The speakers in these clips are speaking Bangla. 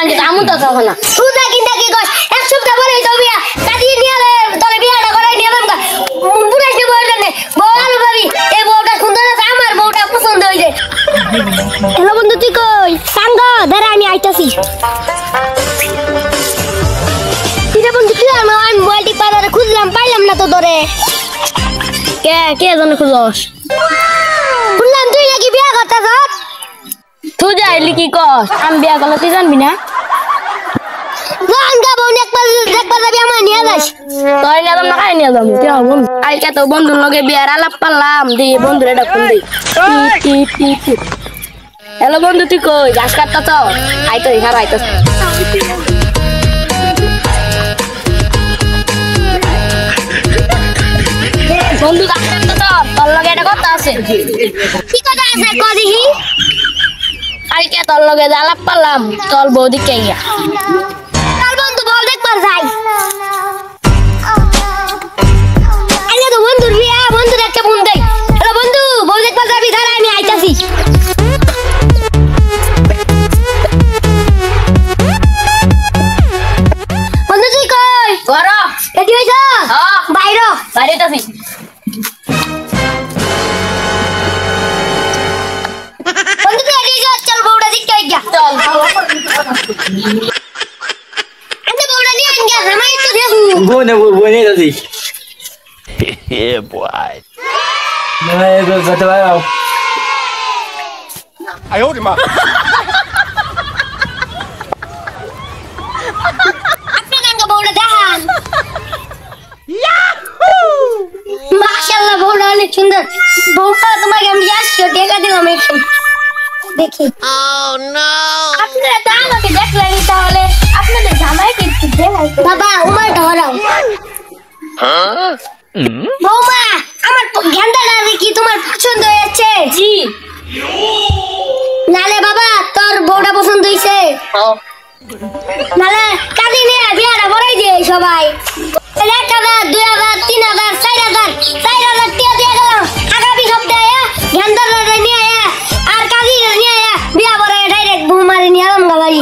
কিন্তু আমু তো তখন না তুই কিনটা কি কস এক সপ্তাহ পরে তো বিয়া কাটি নিয়ে তোরে বিয়াটা করাই নিয়ে যাম গা বুড়া সে বউর জন্য বউ আলু ভাবি এই বউটা সুন্দর আছে আমার বউটা পছন্দ হইছে হ্যালো বন্ধু তুই কই সাঙ্গ ধরে আমি আইতাছি কিরে বন্ধু তুই আমার মোবাইলটি পাড়ারে খুঁজলাম পাইলাম না তো ধরে কে জানে খুঁজস শুনলাম তুই নাকি বিয়া করতেছ তুই যাইলি কি কস আমি বিয়া করলে তুই জানবি না কালকে তো বন্ধুর লগে বিয়ার আলাপ পারলাম দি বন্ধুরে ডাকুন দি হ্যালো বন্ধু তুই কই ঘাস কাটতেছ আইতো এখানে আইতো বন্ধু ঘাস কাটতেছ তোর লগে এটা কথা আছে কি কথা আছে কদিহি কালকে তোর লগে আলাপ পারলাম তোর বৌদি কে গিয়া তোর বন্ধু বল দেখবার যাই আইনা তো বন্ধুর বিয়া বন্ধুর একটা ফোন দেই হ্যালো বন্ধু বল দেখবার যাবি দাঁড়া আমি আইতাছি বন্ধু তুই কই ঘর রেডি হইছ হ্যাঁ বাইরে আইতাছি বন্ধু তুই রেডি হইছ চল বউটা দিক কই গিয়া চল আন্তে বউটা নিয়ে আন গিয়া আমি তো দেখু বনে দাদি yeah boy मैं बताया हूं आयो रे मां আপনি গান গা বউটা দেখান ইয়াহু মাশাআল্লাহ বউটা অনেক সুন্দর বউটা তোমাকে আমি আসছি দেখা দিলাম একটু দেখি oh no আপনারা তো আমাকে দেখলেন তাহলে আপনাদের জামাই কি দেখাই বাবা উমার ধরাও হ্যাঁ বৌমা আমার গেন্দাটা কি তোমার পছন্দ হয়েছে জি নালে বাবা তোর বউটা পছন্দ হইছে নালে কাদি নিয়ে বিয়াটা বড়াই দিয়ে সবাই 1000 2000 3000 4000 টিয়া দিয়ে গেলাম আগামী সপ্তাহে গেন্দাটা নিয়ে আর কাদি নিয়ে বিয়া বড়াই ডাইরেক্ট বৌমারে নিয়ে আলাম গাড়ি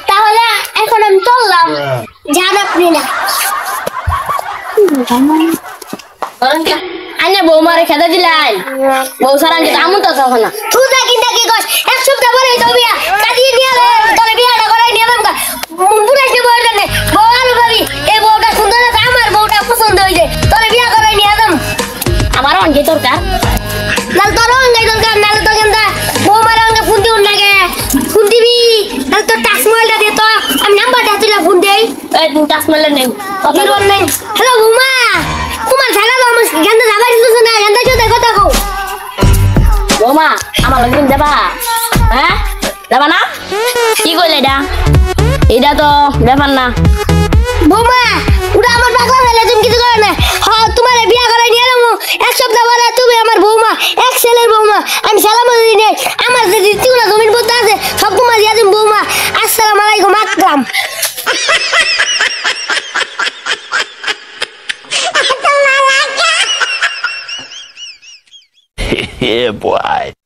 তাহলে এখন আমি চললাম যান আপনি না আনে বৌমারে খেতে দিলাই বউ সারা কি আমু তো তখন না তুই কিনটা কি কস এক সপ্তাহ পরে তো বিয়া কাটি নিয়ে তোরে বিয়াটা করাই নিয়ে যাম গা বুড়া সে বউর জন্য বউ আলু ভাবি এই বউটা সুন্দর আছে আমার বউটা পছন্দ হইছে তোরে বিয়া করাই নিয়ে যাম আমার অঙ্গে দরকার নাল তোর অঙ্গে দরকার নাল তো কেনটা বৌমার অঙ্গে ফোন দিউন লাগে ফোন দিবি নাল তো টাচ মোবাইলটা দে তো আমি নাম্বারটা তুইলা ফোন দেই এই তুই টাচ মোবাইল নেই কথা বল নাই হ্যালো বৌমা তোমার জায়গা তো আমার গেন্দা যাবার দিতেছ না গেন্দা চোদে কথা কও বৌমা আমার লগে যাবা হ্যাঁ যাবা না কি কইলে এটা তো ব্যাপার না বৌমা ওটা আমার পাগলা হলে তুমি কিছু করো না হ্যাঁ তোমার বিয়া করাই নিয়ে এলাম এক সপ্তাহ পরে তুমি আমার বৌমা এক ছেলের বৌমা আমি সালাম দিই আমার যে তিউনা জমিন পড়তে আছে সব তোমার দিয়া দিম বৌমা আসসালামু আলাইকুম আকরাম yeah boy